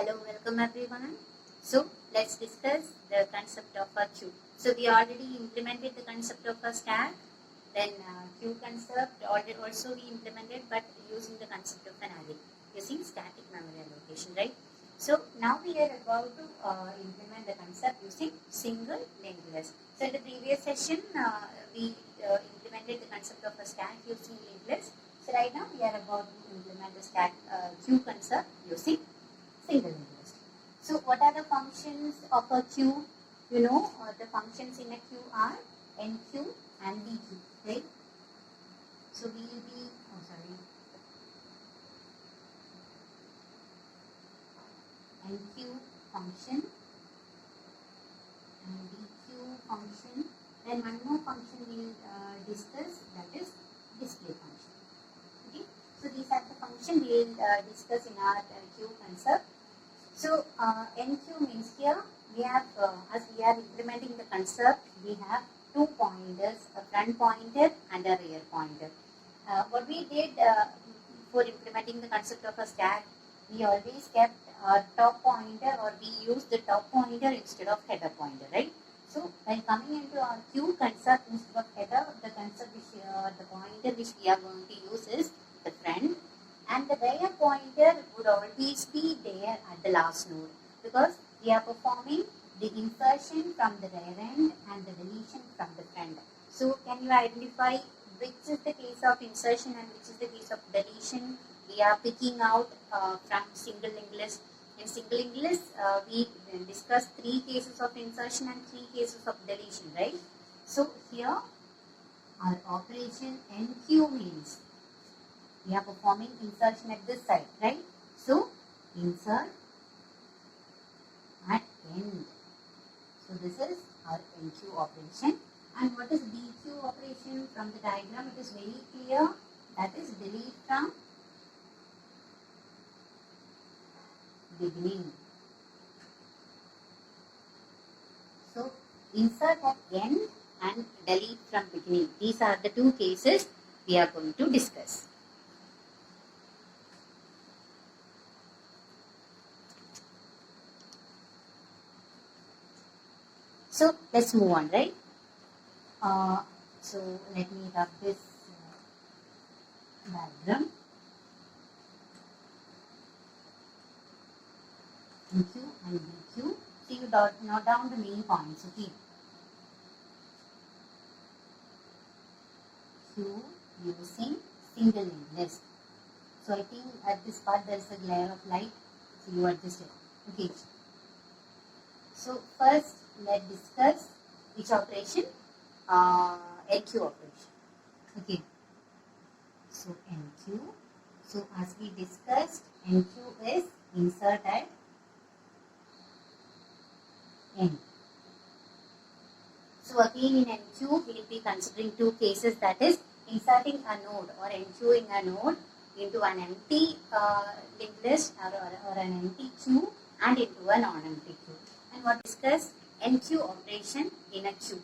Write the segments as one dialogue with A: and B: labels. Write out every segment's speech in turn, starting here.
A: Hello, welcome everyone. So let's discuss the concept of a queue. So we already implemented the concept of a stack. Then queue concept also we implemented, but using the concept of an array, using static memory allocation, right? So now we are about to implement the concept using single linked list. So in the previous session, we implemented the concept of a stack using linked list. So right now we are about to implement the stack queue concept using single linked list. So what are the functions of a queue? You know, the functions in a queue are enqueue and dequeue, right? So we will be, enqueue function and dequeue function. Then one more function we will discuss, that is display function. Okay, so these are the functions we will discuss in our queue concept. So enqueue means here we have, as we are implementing the concept, we have two pointers, a front pointer and a rear pointer. What we did for implementing the concept of a stack, we always kept our top pointer, or we used the top pointer instead of header pointer, right? So when coming into our queue concept, instead of header, the concept which the pointer which we are going to use is the front, and the rear pointer would always be there at the last node, because we are performing the insertion from the rear end and the deletion from the front. So can you identify which is the case of insertion and which is the case of deletion? We are picking out from single linked list. In single linked list, we discussed 3 cases of insertion and 3 cases of deletion, right? So here our operation enqueue means we are performing insertion at this side, right? So insert at end. So this is our enqueue operation. And what is dequeue operation? From the diagram it is very clear, that is delete from beginning. So insert at end and delete from beginning. These are the 2 cases we are going to discuss. So let's move on, right? So let me rub this diagram. Enqueue and dequeue. So you note down the main points, okay? Queue using single linked list. So I think at this part there is a glare of light, so you adjust it. Okay. So first let's discuss which operation? Enqueue operation. Okay. So enqueue. So as we discussed, enqueue is insert at end. So again in enqueue we will be considering 2 cases, that is inserting a node or enqueuing a node into an empty linked list or an empty queue and into a non-empty queue. And what discuss enqueue operation in a queue.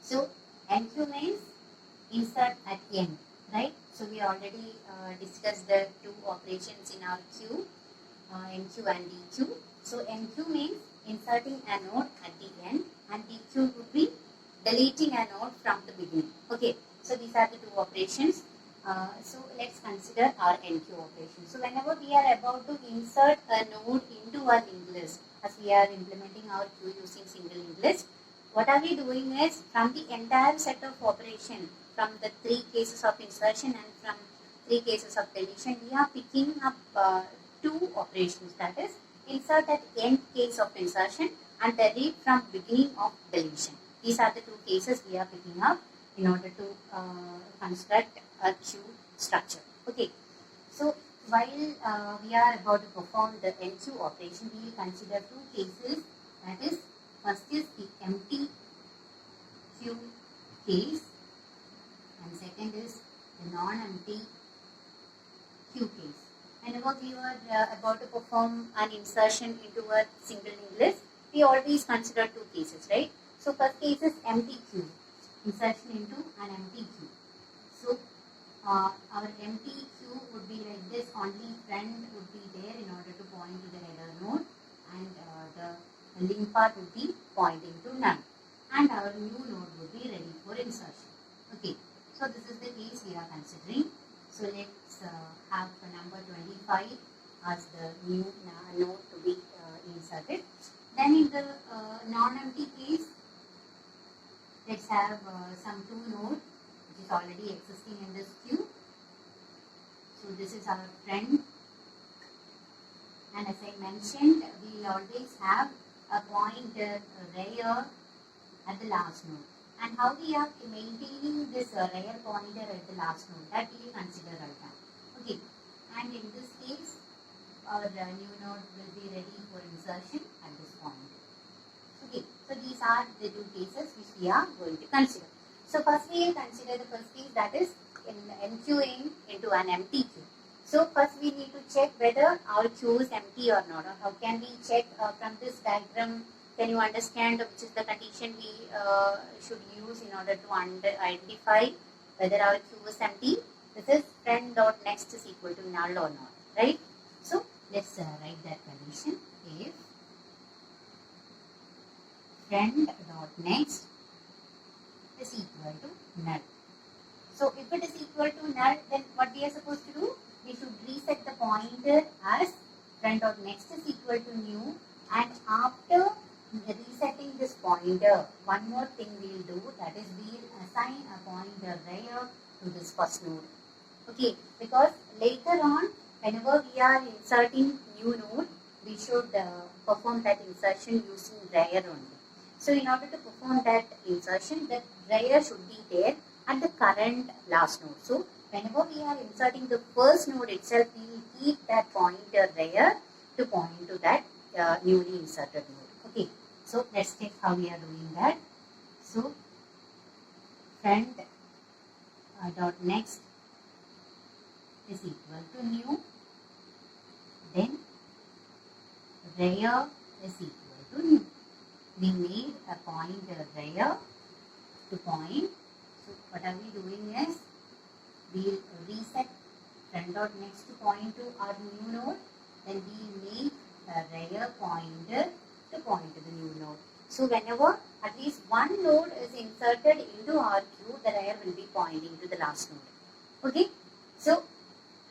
A: So enqueue means insert at end, right? So we already discussed the 2 operations in our queue, enqueue and dequeue. So enqueue means inserting a node at the end, and dequeue would be deleting a node from the beginning. Okay, so these are the 2 operations. So let's consider our enqueue operation. So whenever we are about to insert a node into our linked list, as we are implementing our queue using single linked list, what are we doing is, from the entire set of operation, from the 3 cases of insertion and from 3 cases of deletion, we are picking up 2 operations, that is insert at end case of insertion and delete from beginning of deletion. These are the 2 cases we are picking up in order to construct a queue structure. Okay. So while we are about to perform the enqueue operation, we will consider 2 cases, that is, first is the empty queue case and second is the non-empty queue case. Whenever we were about to perform an insertion into a single linked list, we always consider 2 cases, right? So first case is empty queue, insertion into an empty queue. So our empty queue would be like this, only friend would be there in order to point to the header link path would be pointing to none, and our new node would be ready for insertion. Okay, so this is the case we are considering. So let's have number 25 as the new node to be inserted. Then in the non-empty case, let's have some two nodes which is already existing in this queue. So this is our friend, and as I mentioned, we will always have a pointer rear at the last node. And how we are maintaining this rear pointer at the last node, that we will consider right now. Okay, and in this case, our new node will be ready for insertion at this point. Okay, so these are the two cases which we are going to consider. So first we will consider the first case, that is in enqueuing into an empty queue. So first we need to check whether our queue is empty or not. Or how can we check from this diagram? Can you understand which is the condition we should use in order to identify whether our queue is empty? This is friend dot next is equal to null or not, right? So let's write that condition. If friend dot next is equal to null. So if it is equal to null, then what we are supposed to do? We should reset the pointer as friend dot next is equal to new, and after resetting this pointer, one more thing we will do, that is we will assign a pointer rear to this first node. Okay, because later on, whenever we are inserting new node, we should perform that insertion using rear only. So in order to perform that insertion, the rear should be there at the current last node. So whenever we are inserting the first node itself, we will keep that pointer rear to point to that newly inserted node. Okay, so let's check how we are doing that. So friend dot next is equal to new, then rear is equal to new. We made a pointer rear to point. So what are we doing is, we will reset friend dot next to point to our new node, then we make a rear pointer to point to the new node. So whenever at least one node is inserted into our queue, the rear will be pointing to the last node. Okay, so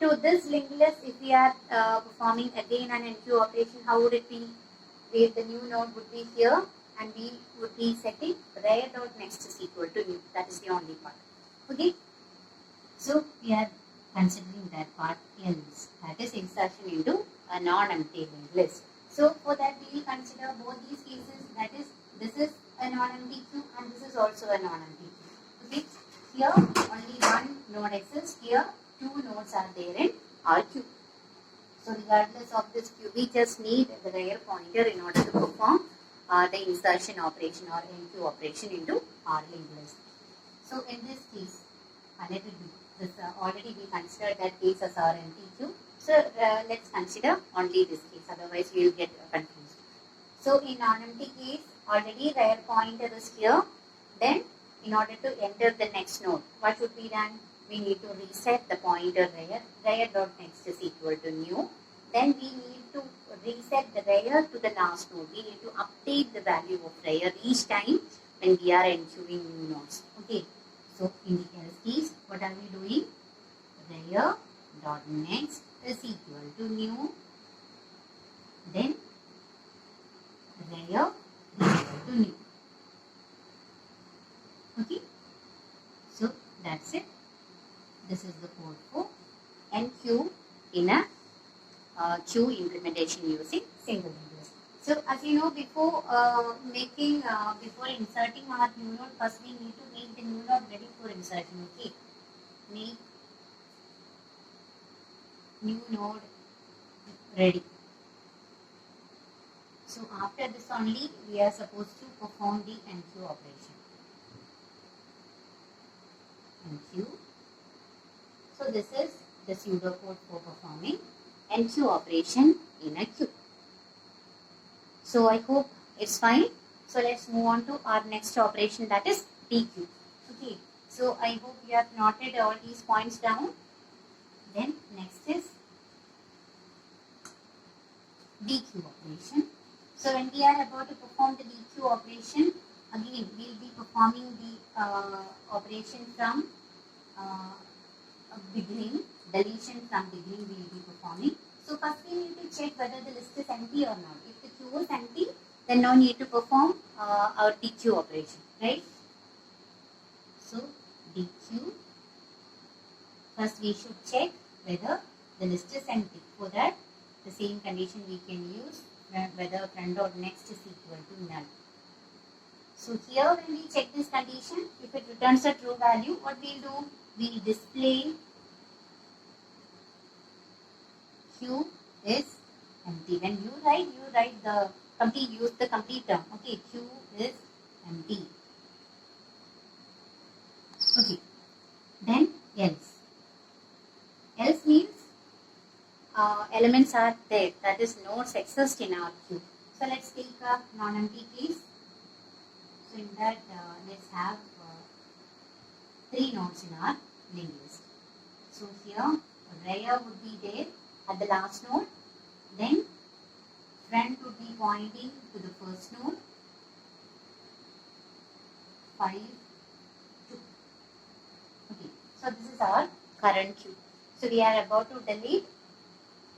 A: to this linked list, if we are performing again an enqueue operation, how would it be? The new node would be here, and we would be setting rear dot next is equal to new. That is the only part. Okay, so we are considering that part else, that is insertion into a non-empty linked list. So for that we will consider both these cases, that is this is a non-empty queue and this is also a non-empty queue. Okay, here only one node exists, here two nodes are there in our queue. So regardless of this queue, we just need the rear pointer in order to perform the insertion operation or enqueue operation into our linked list. So in this case, let it be. This already we considered that case as our empty queue. So let's consider only this case, otherwise we will get confused. So in non-empty case, already rear pointer is here. Then in order to enter the next node, what should be done? We need to reset the pointer rear dot next is equal to new. Then we need to reset the rear to the last node. We need to update the value of rear each time when we are enqueuing new nodes. Okay, so in the else case, what are we doing? Rear dot next is equal to new, then rear is equal to new. Okay, so that's it. This is the code for enqueue in a queue implementation using single linked list. So as you know, before before inserting our new node, first we need to make the new node ready for insertion. Okay, make new node ready. So after this only we are supposed to perform the enqueue operation. Enqueue. So this is the pseudocode for performing enqueue operation in a queue. So I hope it's fine. So let's move on to our next operation, that is dequeue. Okay. So I hope you have noted all these points down. Then next is dequeue operation. So when we are about to perform the DQ operation, again we will be performing the operation from beginning, deletion from beginning we will be performing. So first we need to check whether the list is empty or not. If the queue is empty, then no need to perform our DQ operation, right? So DQ, first we should check whether the list is empty. For that, the same condition we can use whether friend or next is equal to null. So here when we check this condition, if it returns a true value, what we'll do? We'll display Q is empty. When you write the complete, use the complete term. Okay, Q is empty. Okay, then else. Else means elements are there, that is nodes exist in our queue. So let's take a non-empty case. So in that let's have 3 nodes in our linked list. So here Raya would be there at the last node, then friend would be pointing to the first node, 5, 2. Okay, so this is our current queue. So we are about to delete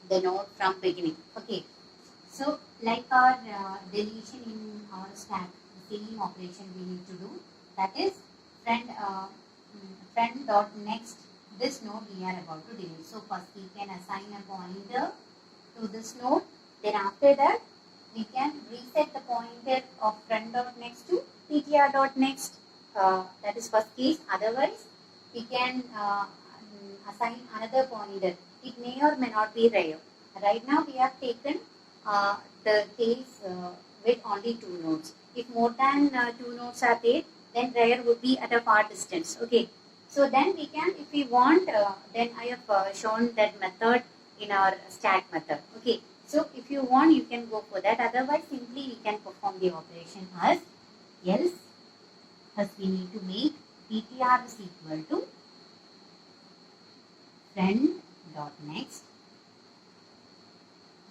A: the node from beginning. Okay, so like our deletion in our stack, the same operation we need to do, that is friend dot next, this node we are about to delete. So first we can assign a pointer to this node, then after that we can reset the pointer of friend dot next to ptr dot next, that is first case. Otherwise we can assign another pointer. It may or may not be rare. Right now we have taken the case with only 2 nodes. If more than 2 nodes are there, then rare would be at a far distance. Okay, so then we can, if we want, then I have shown that method in our stack method. Okay, so if you want, you can go for that. Otherwise, simply we can perform the operation as else. First we need to make ptr is equal to friend dot next,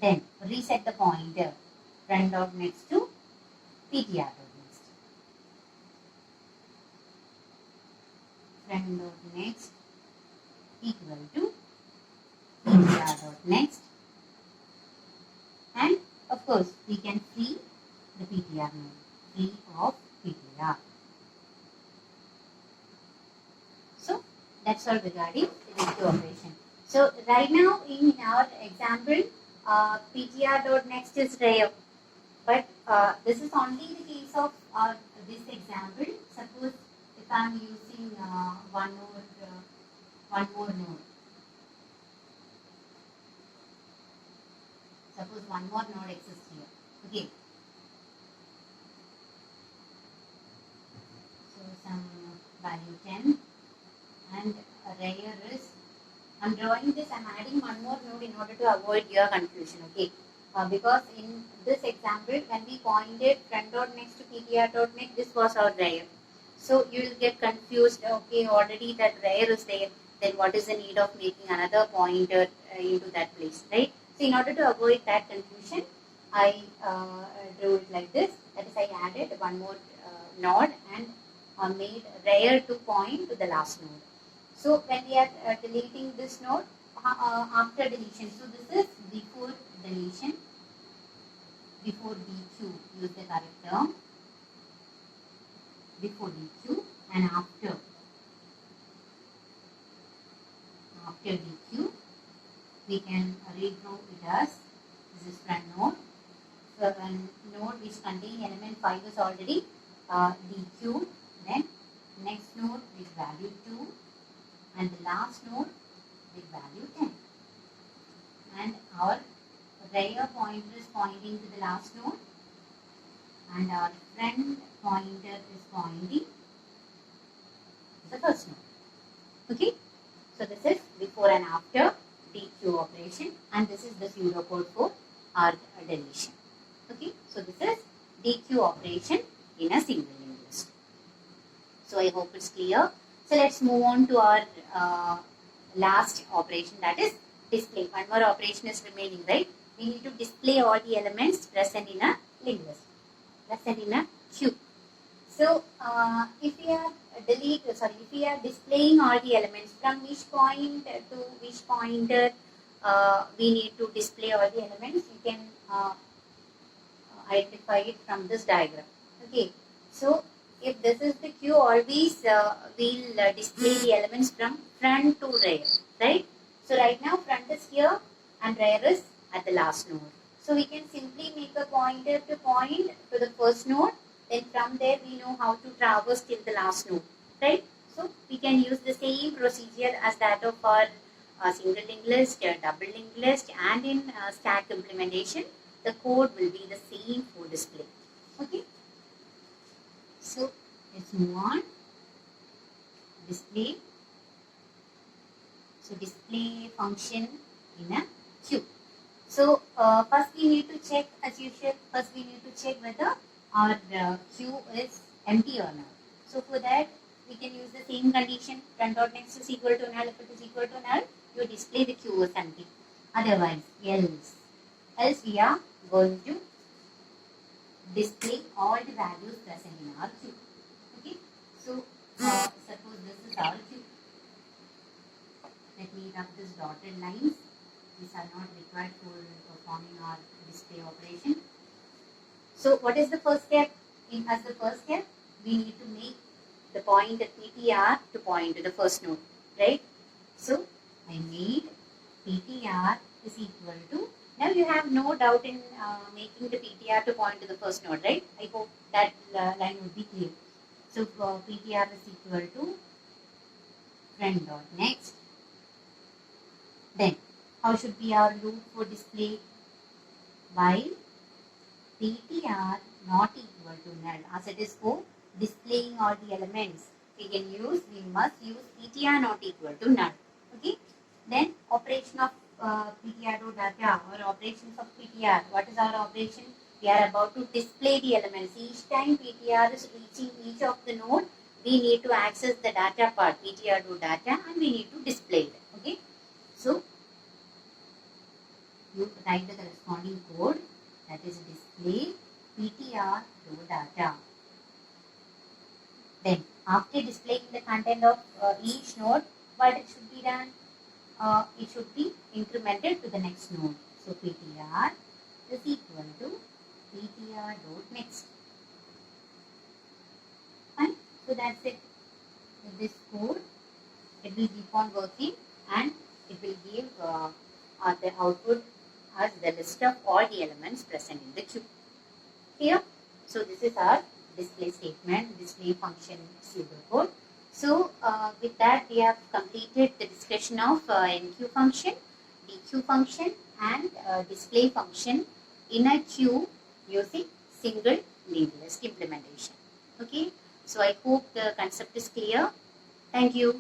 A: then reset the pointer friend dot next to ptr dot next, friend dot next equal to ptr dot next, and of course we can free the ptr node, free of ptr. So that's all regarding the DQ operation. So right now in our example, ptr dot next is rare, but this is only the case of this example. Suppose if I am using one more node. Suppose one more node exists here. Okay. So some value 10, and rare is, I'm drawing this, I'm adding one more node in order to avoid your confusion. Okay. Because in this example, when we pointed friend dot next to ptr dot next, this was our rare. So you will get confused. Okay, already that rare is there. Then what is the need of making another pointer into that place, right? So in order to avoid that confusion, I drew it like this. That is, I added one more node and made rare to point to the last node. So when we are deleting this node, after deletion, so this is before deletion, before DQ, use the correct term, before DQ, and after DQ, we can redraw it as, this is friend node. So a node which contains element 5 is already DQ, then next node with value 2, and the last node with value 10. And our rare pointer is pointing to the last node, and our friend pointer is pointing to the first node. Okay, so this is before and after DQ operation, and this is the pseudocode for our deletion. Okay, so this is DQ operation in a single linked list. So I hope it's clear. So let's move on to our last operation, that is display. One more operation is remaining, right? We need to display all the elements present in a linked list present in a queue. So if we are if we are displaying all the elements from which point to which pointer we need to display all the elements, you can identify it from this diagram. Okay, so if this is the queue, always we'll display the elements from front to rear, right? So right now front is here and rear is at the last node. So we can simply make a pointer to point to the first node. Then from there we know how to traverse till the last node, right? So we can use the same procedure as that of our single linked list, double linked list, and in stack implementation, the code will be the same for display. Okay. So let's move on. Display. So display function in a queue. So first we need to check, as usual, first we need to check whether our queue is empty or not. So for that we can use the same condition, front dot next is equal to null. If it is equal to null, you display the queue as empty. Otherwise, else we are going to display all the values present in our queue. Okay. So suppose this is our queue. Let me rub this dotted lines. These are not required for performing our display operation. So what is the first step? As the first step, we need to make the pointer PTR to point to the first node, right? So I made PTR is equal to, now you have no doubt in making the PTR to point to the first node, right? I hope that line would be clear. So PTR is equal to front dot next. Then how should be our loop for display? While PTR not equal to null, as it is for displaying all the elements, we must use PTR not equal to null. Okay. Then operation of PTR to data or operations of PTR. What is our operation? We are about to display the elements. Each time PTR is reaching each of the node, we need to access the data part, PTR to data, and we need to display it. Okay. So you write the corresponding code, that is display PTR to data. Then after displaying the content of each node, what it should be done? It should be incremented to the next node. So PTR is equal to PTR dot next. Fine. So that's it. With this code, it will keep on working and it will give the output as the list of all the elements present in the queue. Here, so this is our display statement, display function pseudocode. So with that, we have completed the discussion of enqueue function, dequeue function, and display function in a queue using single linked list implementation. Okay, so I hope the concept is clear. Thank you.